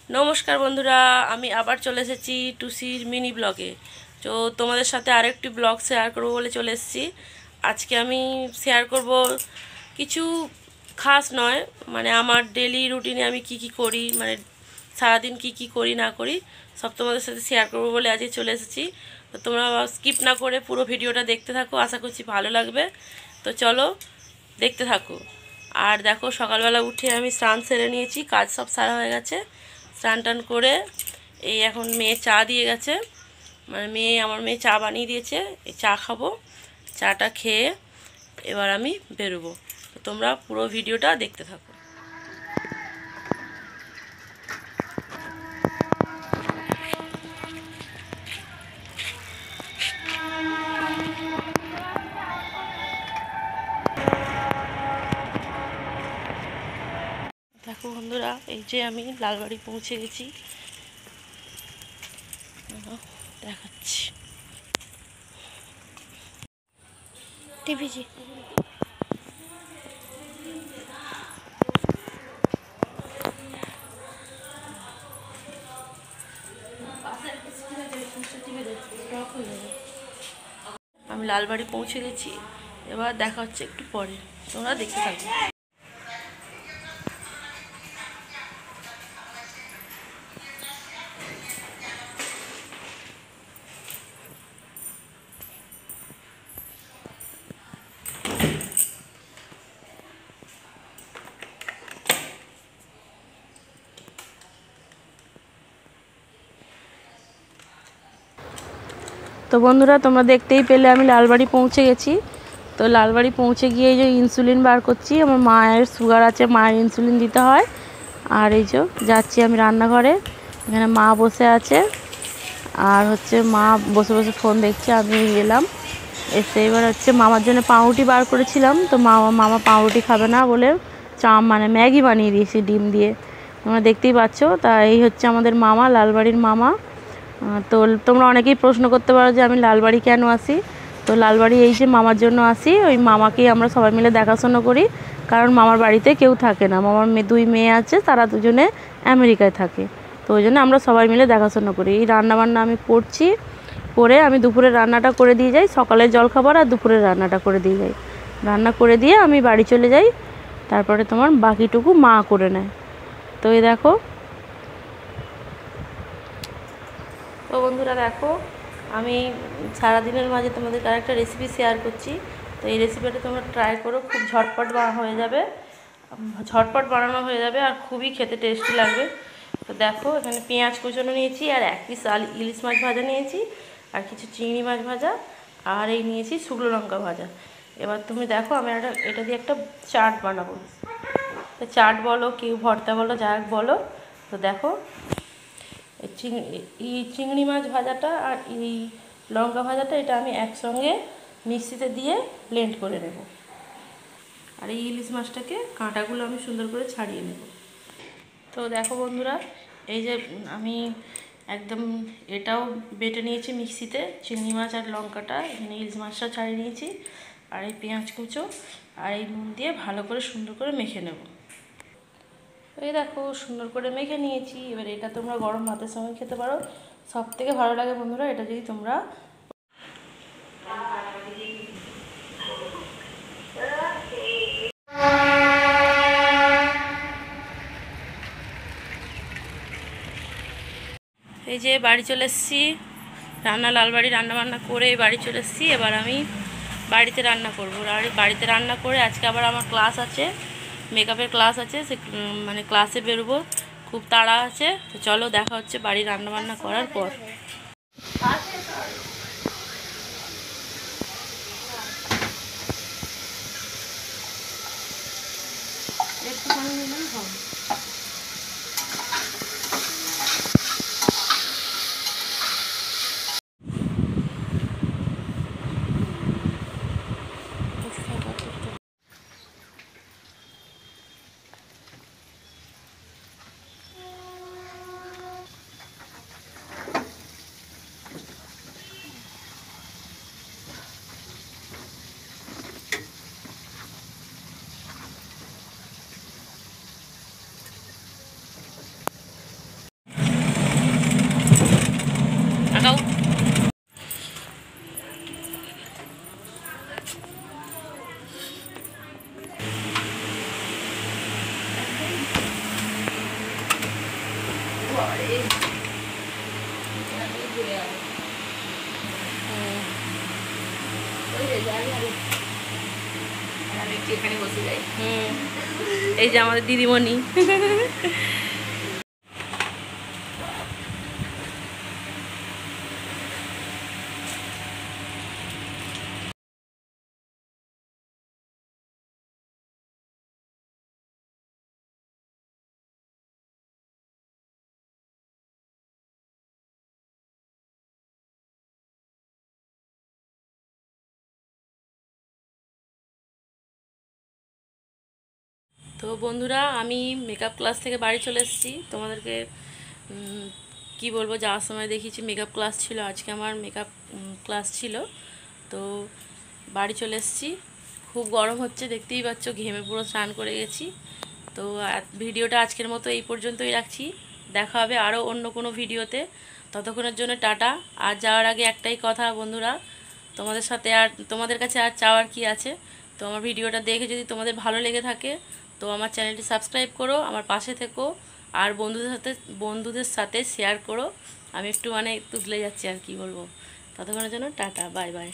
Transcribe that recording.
নমস্কার বন্ধুরা, আমি আবার চলে এসেছি টুসির মিনি ব্লগে। তো তোমাদের সাথে আরেকটি ব্লগ শেয়ার করবো বলে চলে এসেছি। আজকে আমি শেয়ার করব কিছু খাস নয়, মানে আমার ডেলি রুটিনে আমি কি করি, মানে সারাদিন কি করি না করি সব তোমাদের সাথে শেয়ার করবো বলে আজকে চলে এসেছি। তো তোমরা স্কিপ না করে পুরো ভিডিওটা দেখতে থাকো, আশা করছি ভালো লাগবে। তো চলো দেখতে থাকো। আর দেখো, সকালবেলা উঠে আমি স্নান সেরে নিয়েছি, কাজ সব সারা হয়ে গেছে। স্নান টান করে এই এখন মেয়ে চা দিয়ে গেছে, মানে আমার মেয়ে চা বানিয়ে দিয়েছে। এই চা খাবো, চাটা খেয়ে এবার আমি বেরোবো। তো তোমরা পুরো ভিডিওটা দেখতে থাকো। দেখো বন্ধুরা, এই যে আমি লালবাড়ি পৌঁছে গেছি, দেখাচ্ছি। টিভিজি আমি লালবাড়ি পৌঁছে গেছি, এবার দেখা হচ্ছে একটু পরে, তোমরা দেখতে থাকবে। তো বন্ধুরা, তোমরা দেখতেই পেলে আমি লালবাড়ি পৌঁছে গেছি। তো লালবাড়ি পৌঁছে গিয়ে এই যে ইনসুলিন বার করছি, আমার মায়ের সুগার আছে, মায়ের ইনসুলিন দিতে হয়। আর এই যে যাচ্ছি আমি রান্নাঘরে, এখানে মা বসে আছে, আর হচ্ছে মা বসে বসে ফোন দেখছে। আমি এলাম, এসে এবার হচ্ছে মামার জন্য পাউরুটি বার করেছিলাম। তো মামা পাউরুটি খাবে না বলে মানে ম্যাগি বানিয়ে দিয়েছি ডিম দিয়ে, তোমরা দেখতেই পাচ্ছ। তা এই হচ্ছে আমাদের মামা, লালবাড়ির মামা। তো তোমরা অনেকেই প্রশ্ন করতে পারো যে আমি লালবাড়ি কেন আসি। তো লালবাড়ি এই যে মামার জন্য আসি, ওই মামাকেই আমরা সবাই মিলে দেখাশোনা করি, কারণ মামার বাড়িতে কেউ থাকে না। মামার দুই মেয়ে আছে, তারা দুজনে আমেরিকায় থাকে। তো ওই জন্য আমরা সবাই মিলে দেখাশোনা করি। এই রান্নাবান্না আমি করছি, করে আমি দুপুরে রান্নাটা করে দিয়ে যাই, সকালের জলখাবার আর দুপুরের রান্নাটা করে দিয়ে যাই। রান্না করে দিয়ে আমি বাড়ি চলে যাই, তারপরে তোমার বাকিটুকু মা করে নেয়। তো এই দেখো। তো বন্ধুরা দেখো, আমি সারাদিনের মাঝে তোমাদের আরেকটা রেসিপি শেয়ার করছি। তো এই রেসিপিটা তোমরা ট্রাই করো, খুব ঝটপট হয়ে যাবে, ঝটপট বানানো হয়ে যাবে, আর খুবই খেতে টেস্টি লাগবে। তো দেখো, এখানে পেঁয়াজ কুচনো নিয়েছি, আর 1 পিস ইলিশ মাছ ভাজা নিয়েছি, আর কিছু চিংড়ি মাছ ভাজা, আর এই নিয়েছি শুকনো লঙ্কা ভাজা। এবার তুমি দেখো, আমি এটা দিয়ে একটা চাট বানাবো। তো চাট বলো, কেউ ভর্তা বলো, যা বলো। তো দেখো, এই চিংড়ি মাছ ভাজাটা আর এই লঙ্কা ভাজাটা, এটা আমি একসঙ্গে মিক্সিতে দিয়ে ব্লেন্ড করে নেব। আর এই ইলিশ মাছটাকে কাঁটাগুলো আমি সুন্দর করে ছাড়িয়ে নেব। তো দেখো বন্ধুরা, এই যে আমি একদম এটাও বেটে নিয়েছি মিক্সিতে, চিংড়ি মাছ আর লঙ্কাটা, এখানে ইলিশ মাছটা ছাড়িয়ে নিয়েছি, আর এই পেঁয়াজ কুচো আর এই নুন দিয়ে ভালো করে সুন্দর করে মেখে নেব। এই দেখো, সুন্দর করে মেখে নিয়েছি। এবার এটা তোমরা গরম ভাতের সঙ্গে খেতে পারো, সব থেকে ভালো লাগে বন্ধুরা এটা যদি তোমরা। এই যে বাড়ি চলে এসেছি, লালবাড়ি রান্নাবান্না করে বাড়ি চলে এসেছি। এবার আমি বাড়িতে রান্না করবো। বাড়িতে রান্না করে আজকে আবার আমার ক্লাস আছে, মেকআপের ক্লাস আছে, সে মানে ক্লাসে বেরোবো, খুব তাড়া আছে। তো চলো, দেখা হচ্ছে বাড়ি রান্নাবান্না করার পর। একটুখানি নিলাম হবে। বাবারে এখানে বসে যাই। এই যে আমাদের দিদিমণি। তো বন্ধুরা, আমি মেকআপ ক্লাস থেকে বাড়ি চলে এসেছি। তোমাদেরকে কি বলবো, যাওয়ার সময় দেখিয়েছি মেকআপ ক্লাস ছিল, আজকে আমার মেকআপ ক্লাস ছিল। তো বাড়ি চলে এসেছি, খুব গরম হচ্ছে, দেখতেই পাচ্ছ, ঘেমে পুরো স্নান করে গেছি। তো ভিডিওটা আজকের মতো এই পর্যন্তই রাখছি। দেখা হবে আরও অন্য কোনো ভিডিওতে। ততক্ষণের জন্য টাটা। আর যাওয়ার আগে একটাই কথা বন্ধুরা, তোমাদের কাছে আর চাওয়ার কি আছে। তো আমার ভিডিওটা দেখে যদি তোমাদের ভালো লেগে থাকে তো আমার চ্যানেলটি সাবস্ক্রাইব করো, আমার পাশে থেকো, আর বন্ধুদের সাথে শেয়ার করো। আমি একটু তুতলে যাচ্ছি, আর কি বলবো। ততক্ষণের জন্য টাটা, বাই বাই।